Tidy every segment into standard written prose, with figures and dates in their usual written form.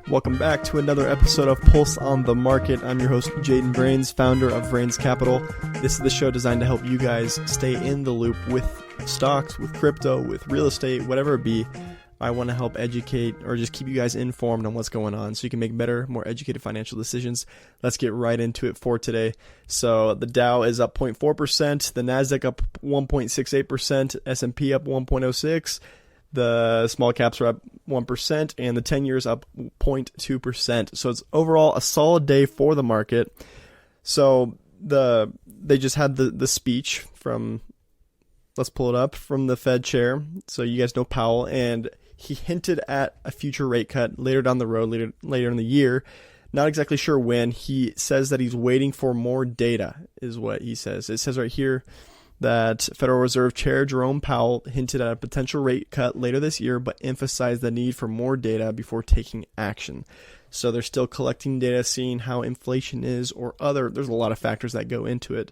Welcome back to another episode of Pulse on the Market. I'm your host, Jaden Brains, founder of Brains Capital. This is the show designed to help you guys stay in the loop with stocks, with crypto, with real estate, whatever it be. I want to help educate or just keep you guys informed on what's going on so you can make better, more educated financial decisions. Let's get right into it for today. So the Dow is up 0.4%, the NASDAQ up 1.68%, S&P up 1.06%. The small caps are up 1% and the 10 years up 0.2%. So it's overall a solid day for the market. So they just had the speech from, let's pull it up, from the Fed chair. So you guys know Powell, and he hinted at a future rate cut later down the road, later in the year. Not exactly sure when. He says that he's waiting for more data, is what he says. It says right here that Federal Reserve Chair Jerome Powell hinted at a potential rate cut later this year, but emphasized the need for more data before taking action. So they're still collecting data, seeing how inflation is or there's a lot of factors that go into it,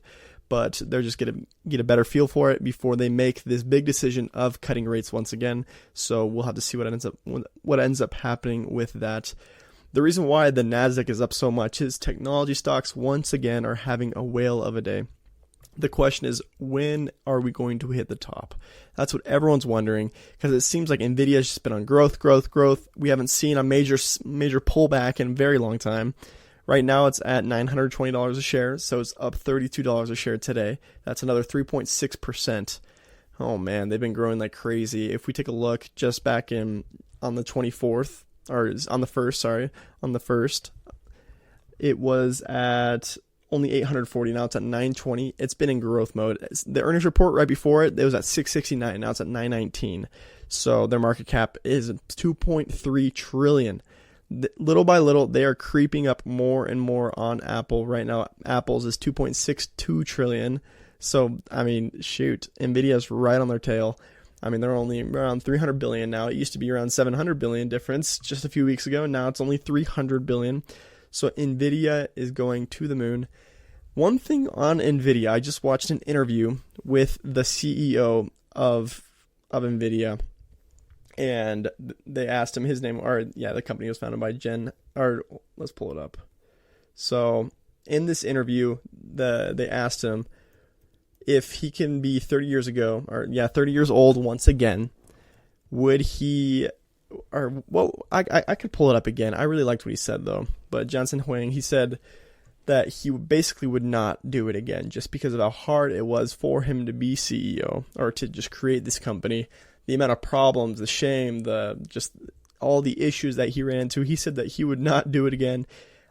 but they're just going to get a better feel for it before they make this big decision of cutting rates once again. So we'll have to see what ends up happening with that. The reason why the NASDAQ is up so much is technology stocks once again are having a whale of a day. The question is, when are we going to hit the top? That's what everyone's wondering, because it seems like NVDA has just been on growth. We haven't seen a major pullback in a very long time. Right now it's at $920 a share, so it's up $32 a share today. That's another 3.6%. Oh man, they've been growing like crazy. If we take a look just back on the 24th, or on the 1st, it was at only 840. Now it's at 920. It's been in growth mode. The earnings report right before it was at 669. Now it's at 919. So their market cap is 2.3 trillion. Little by little, they are creeping up more and more on Apple. Right now, Apple's is 2.62 trillion. So, I mean, shoot, NVIDIA's right on their tail. I mean, they're only around 300 billion now. It used to be around 700 billion difference just a few weeks ago. Now it's only 300 billion. So NVIDIA is going to the moon. One thing on NVIDIA, I just watched an interview with the CEO of NVIDIA, and they asked him his name, the company was founded by let's pull it up. So in this interview, they asked him if he can be 30 years old once again, would he... I could pull it up again. I really liked what he said, though. But Johnson Huang, he said that he basically would not do it again just because of how hard it was for him to be CEO or to just create this company. The amount of problems, the shame, just all the issues that he ran into. He said that he would not do it again.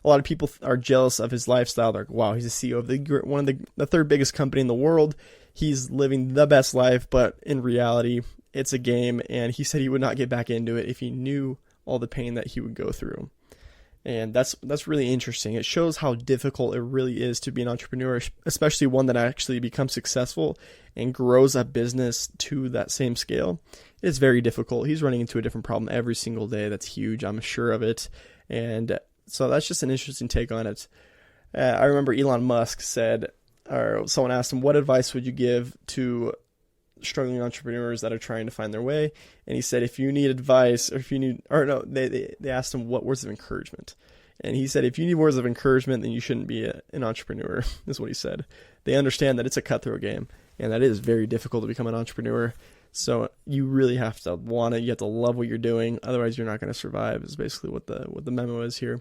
A lot of people are jealous of his lifestyle. They're like, wow, he's a CEO of one of the third biggest company in the world. He's living the best life, but in reality, it's a game, and he said he would not get back into it if he knew all the pain that he would go through. And that's really interesting. It shows how difficult it really is to be an entrepreneur, especially one that actually becomes successful and grows a business to that same scale. It's very difficult. He's running into a different problem every single day. That's huge. I'm sure of it. And so that's just an interesting take on it. I remember Elon Musk said, or someone asked him, what advice would you give to struggling entrepreneurs that are trying to find their way? And he said, if you need advice, they asked him what words of encouragement. And he said, if you need words of encouragement, then you shouldn't be an entrepreneur, is what he said. They understand that it's a cutthroat game, and that it is very difficult to become an entrepreneur. So you really have to want it. You have to love what you're doing. Otherwise, you're not going to survive, is basically what the memo is here.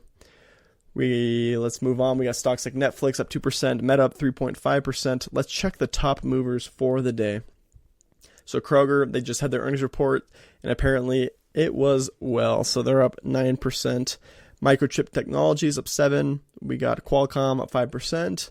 Let's move on. We got stocks like Netflix up 2%, Meta up 3.5%. Let's check the top movers for the day. So Kroger, they just had their earnings report, and apparently it was well. So they're up 9%. Microchip Technologies up 7%. We got Qualcomm up 5%.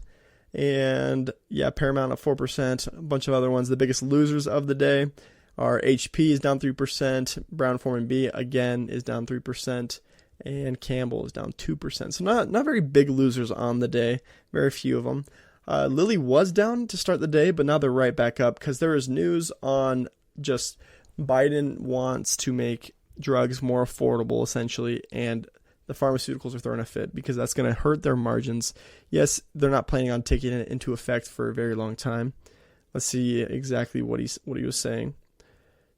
And Paramount up 4%. A bunch of other ones. The biggest losers of the day are HP is down 3%. Brown-Forman B again is down 3%. And Campbell is down 2%. So not very big losers on the day. Very few of them. Lilly was down to start the day, but now they're right back up because there is news on just Biden wants to make drugs more affordable, essentially, and the pharmaceuticals are throwing a fit because that's going to hurt their margins. Yes, they're not planning on taking it into effect for a very long time. Let's see exactly what he was saying.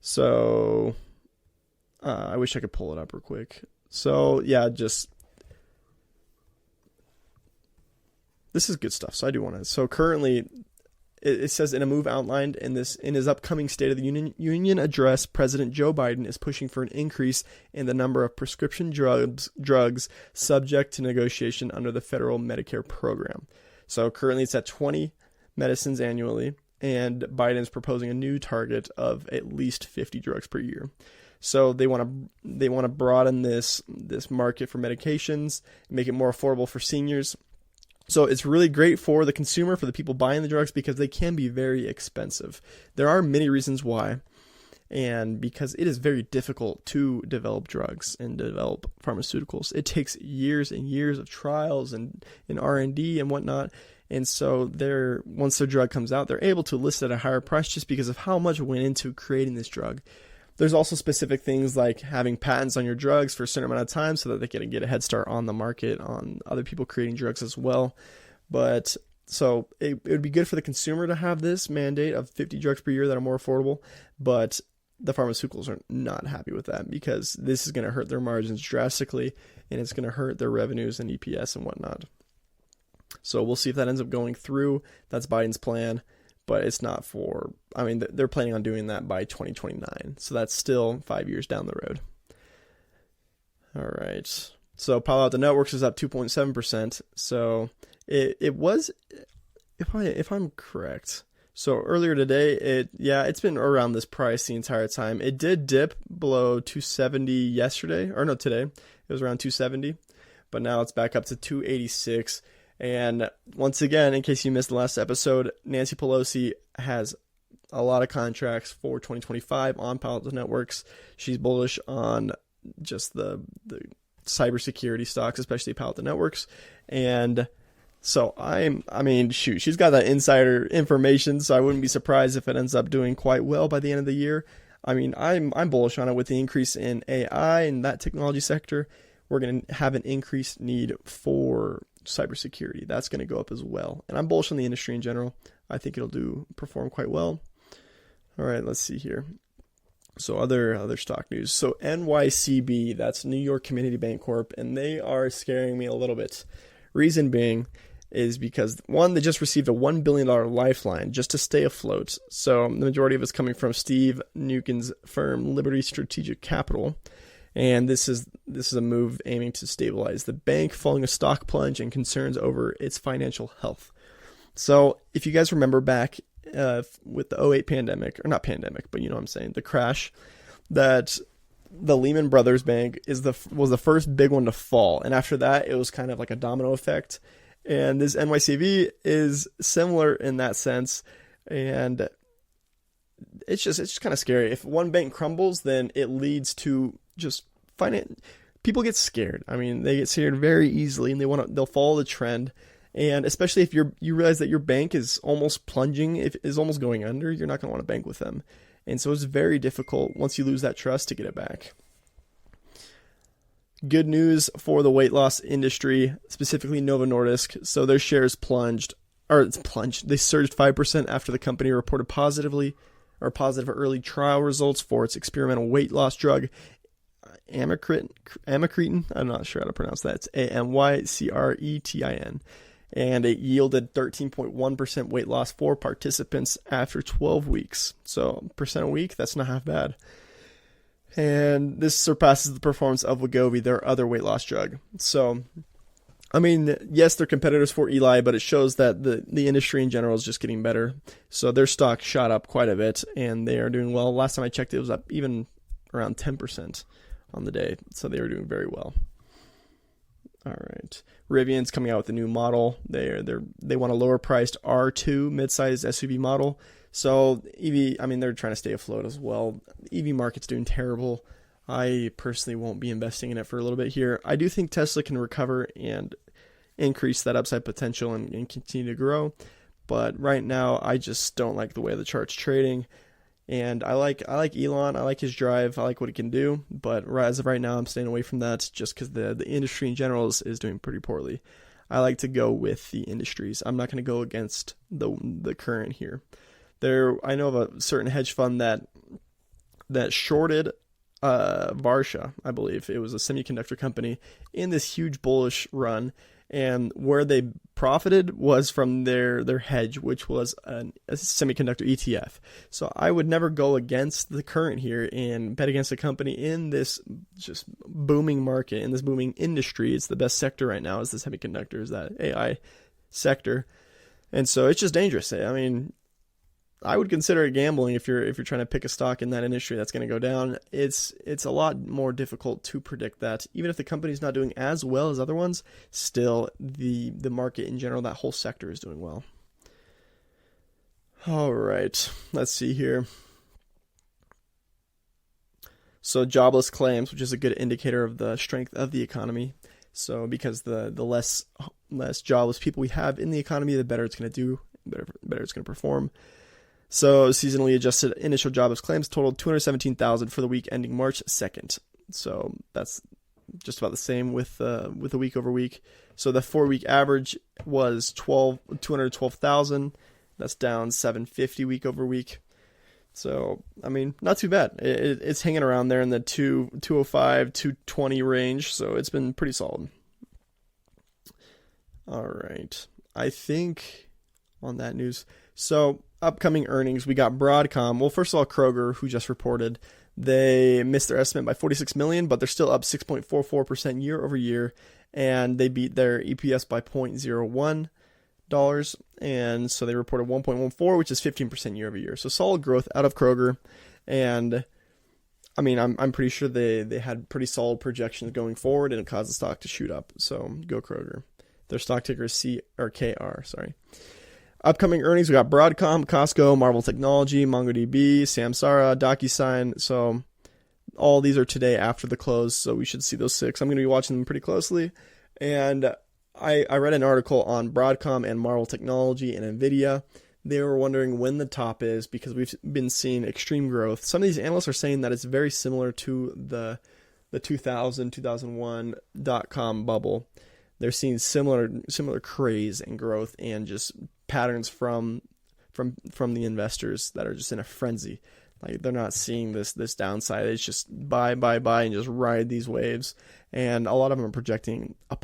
So I wish I could pull it up real quick. So yeah, just this is good stuff. So I do want to. So currently, it says in a move outlined in his upcoming State of the Union address, President Joe Biden is pushing for an increase in the number of prescription drugs subject to negotiation under the federal Medicare program. So currently it's at 20 medicines annually, and Biden is proposing a new target of at least 50 drugs per year. So they want to broaden this market for medications, make it more affordable for seniors. So it's really great for the consumer, for the people buying the drugs, because they can be very expensive. There are many reasons why, and because it is very difficult to develop drugs and develop pharmaceuticals. It takes years and years of trials and R&D and whatnot. And so once their drug comes out, they're able to list it at a higher price just because of how much went into creating this drug. There's also specific things like having patents on your drugs for a certain amount of time so that they can get a head start on the market on other people creating drugs as well. But so it would be good for the consumer to have this mandate of 50 drugs per year that are more affordable, but the pharmaceuticals are not happy with that because this is going to hurt their margins drastically, and it's going to hurt their revenues and EPS and whatnot. So we'll see if that ends up going through. That's Biden's plan. But it's not they're planning on doing that by 2029. So that's still 5 years down the road. All right. So Palo Alto Networks is up 2.7%. So it was, if I'm correct. So earlier today, it's been around this price the entire time. It did dip below 270 yesterday, or no, today. It was around 270, but now it's back up to 286. And once again, in case you missed the last episode, Nancy Pelosi has a lot of contracts for 2025 on Palo Alto Networks. She's bullish on just the cybersecurity stocks, especially Palo Alto Networks. And so she's got that insider information, so I wouldn't be surprised if it ends up doing quite well by the end of the year. I mean, I'm bullish on it with the increase in AI and that technology sector. We're going to have an increased need for cybersecurity. That's going to go up as well. And I'm bullish on the industry in general. I think it'll perform quite well. All right, let's see here. So other stock news. So NYCB, that's New York Community Bank Corp, and they are scaring me a little bit. Reason being is because, one, they just received a $1 billion lifeline just to stay afloat. So the majority of it's coming from Steve Nukin's firm, Liberty Strategic Capital. And this is a move aiming to stabilize the bank following a stock plunge and concerns over its financial health. So if you guys remember back with the 08 pandemic, or not pandemic, but you know what I'm saying, the crash, that the Lehman Brothers Bank was the first big one to fall. And after that, it was kind of like a domino effect. And this NYCB is similar in that sense. And it's just kind of scary. If one bank crumbles, then it leads to just people get scared. I mean, they get scared very easily, and they'll follow the trend. And especially if you realize that your bank is almost plunging, is almost going under, you're not going to want to bank with them. And so it's very difficult once you lose that trust to get it back. Good news for the weight loss industry, specifically Novo Nordisk. So their shares plunged. They surged 5% after the company reported positive early trial results for its experimental weight loss drug, amycretin. I'm not sure how to pronounce that. It's AMYCRETIN. And it yielded 13.1% weight loss for participants after 12 weeks. So percent a week, that's not half bad. And this surpasses the performance of Wegovy, their other weight loss drug. So, I mean, yes, they're competitors for Eli, but it shows that the industry in general is just getting better. So their stock shot up quite a bit, and they are doing well. Last time I checked, it was up even around 10% on the day. So they were doing very well. All right. Rivian's coming out with a new model. They want a lower priced R2 mid-sized SUV model. So they're trying to stay afloat as well. The EV market's doing terrible. I personally won't be investing in it for a little bit here. I do think Tesla can recover and increase that upside potential and continue to grow. But right now, I just don't like the way the chart's trading. And I like Elon. I like his drive. I like what he can do. But as of right now, I'm staying away from that just because the industry in general is doing pretty poorly. I like to go with the industries. I'm not going to go against the current here. I know of a certain hedge fund that that shorted Varsha, I believe. It was a semiconductor company in this huge bullish run. And where they profited was from their hedge, which was a semiconductor ETF. So I would never go against the current here and bet against a company in this just booming market, in this booming industry. It's the best sector right now is the semiconductors, that AI sector. And so it's just dangerous. I mean, I would consider it gambling if you're trying to pick a stock in that industry that's going to go down. It's a lot more difficult to predict that. Even if the company's not doing as well as other ones, still the market in general, that whole sector is doing well. All right, let's see here. So jobless claims, which is a good indicator of the strength of the economy. So because the less jobless people we have in the economy, the better it's going to do, better it's going to perform. So seasonally adjusted initial jobless claims totaled 217,000 for the week ending March 2nd. So that's just about the same with the week over week. So the 4-week average was 212,000. That's down 750 week over week. So, I mean, not too bad. It's hanging around there in the 205, 220 range. So it's been pretty solid. All right. I think on that news. So upcoming earnings, we got Broadcom. Well, first of all, Kroger, who just reported, they missed their estimate by 46 million, but they're still up 6.44% year over year, and they beat their EPS by $0.01, and so they reported 1.14, which is 15% year over year. So solid growth out of Kroger, and I mean, I'm pretty sure they had pretty solid projections going forward, and it caused the stock to shoot up. So go Kroger. Their stock ticker is KR. Sorry. Upcoming earnings, we got Broadcom, Costco, Marvel Technology, MongoDB, Samsara, DocuSign. So all these are today after the close, so we should see those 6. I'm going to be watching them pretty closely. And I read an article on Broadcom and Marvel Technology and NVDA. They were wondering when the top is because we've been seeing extreme growth. Some of these analysts are saying that it's very similar to the 2000, 2001 .com bubble. They're seeing similar craze and growth and just patterns from the investors that are just in a frenzy. Like they're not seeing this downside. It's just buy and just ride these waves. And a lot of them are projecting a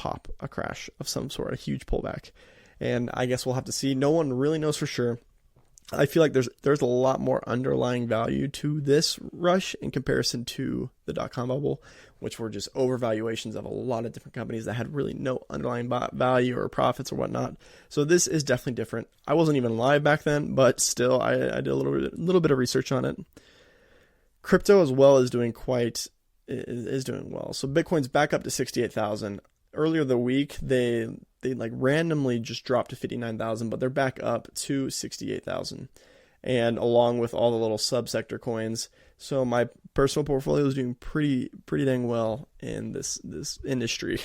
crash of some sort, a huge pullback. And I guess we'll have to see. No one really knows for sure. I feel like there's a lot more underlying value to this rush in comparison to the .com bubble, which were just overvaluations of a lot of different companies that had really no underlying value or profits or whatnot. So this is definitely different. I wasn't even live back then, but still I did a little bit of research on it. Crypto as well is doing well. So Bitcoin's back up to 68,000. Earlier the week, they like randomly just dropped to 59,000, but they're back up to 68,000, and along with all the little subsector coins. So my personal portfolio is doing pretty dang well in this industry.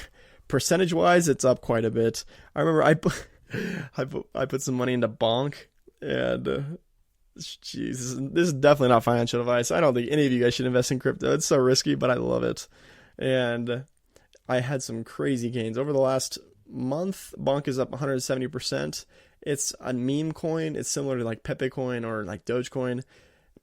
Percentage wise, it's up quite a bit. I remember I put some money into Bonk, and this is definitely not financial advice. I don't think any of you guys should invest in crypto. It's so risky, but I love it, and I had some crazy gains over the last month. Bonk is up 170%. It's a meme coin. It's similar to like Pepe coin or like Dogecoin,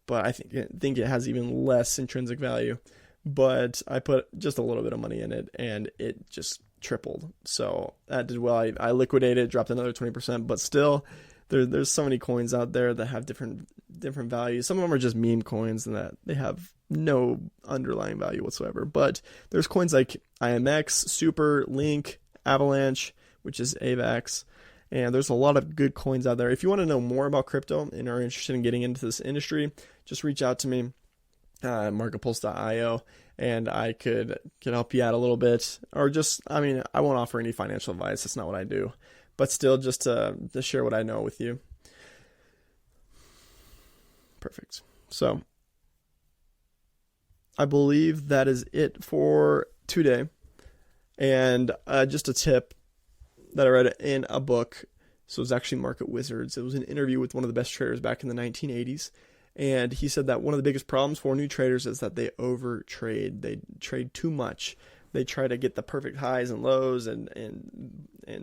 but I think it has even less intrinsic value. But I put just a little bit of money in it, and it just tripled. So that did well. I liquidated, dropped another 20%, but still, there's so many coins out there that have different values. Some of them are just meme coins, and that they have no underlying value whatsoever. But there's coins like IMX, Super, Link, Avalanche, which is AVAX, and there's a lot of good coins out there. If you want to know more about crypto and are interested in getting into this industry, just reach out to me at marketpulse.io, and I could help you out a little bit. Or just, I mean, I won't offer any financial advice. That's not what I do. But still, just to share what I know with you. Perfect. So I believe that is it for today. And just a tip that I read in a book. So it was actually Market Wizards. It was an interview with one of the best traders back in the 1980s. And he said that one of the biggest problems for new traders is that they overtrade. They trade too much. They try to get the perfect highs and lows and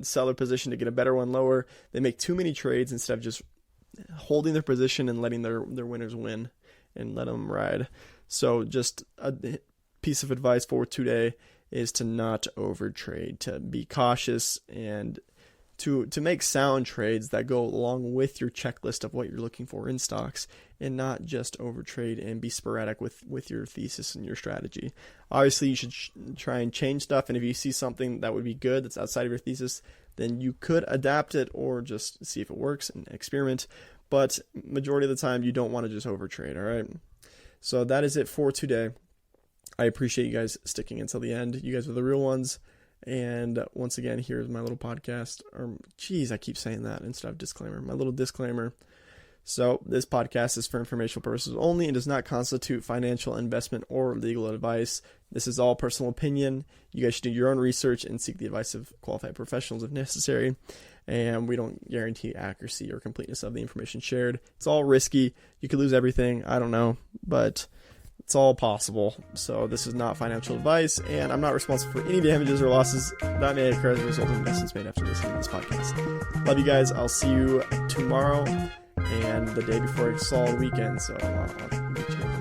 sell their position to get a better one lower. They make too many trades instead of just holding their position and letting their winners win. and let them ride. So just a piece of advice for today is to not overtrade, to be cautious, and to make sound trades that go along with your checklist of what you're looking for in stocks, and not just overtrade and be sporadic with your thesis and your strategy. Obviously, you should try and change stuff, and if you see something that would be good that's outside of your thesis, then you could adapt it or just see if it works and experiment. But majority of the time, you don't want to just overtrade, all right? So that is it for today. I appreciate you guys sticking until the end. You guys are the real ones. And once again, here's my little podcast. I keep saying that instead of disclaimer. My little disclaimer. So this podcast is for informational purposes only and does not constitute financial, investment, or legal advice. This is all personal opinion. You guys should do your own research and seek the advice of qualified professionals if necessary. And we don't guarantee accuracy or completeness of the information shared. It's all risky. You could lose everything. I don't know, but it's all possible. So this is not financial advice, and I'm not responsible for any damages or losses that may occur as a result of investments made after listening to this podcast. Love you guys. I'll see you tomorrow and the day before it's all weekend. So I'll meet you.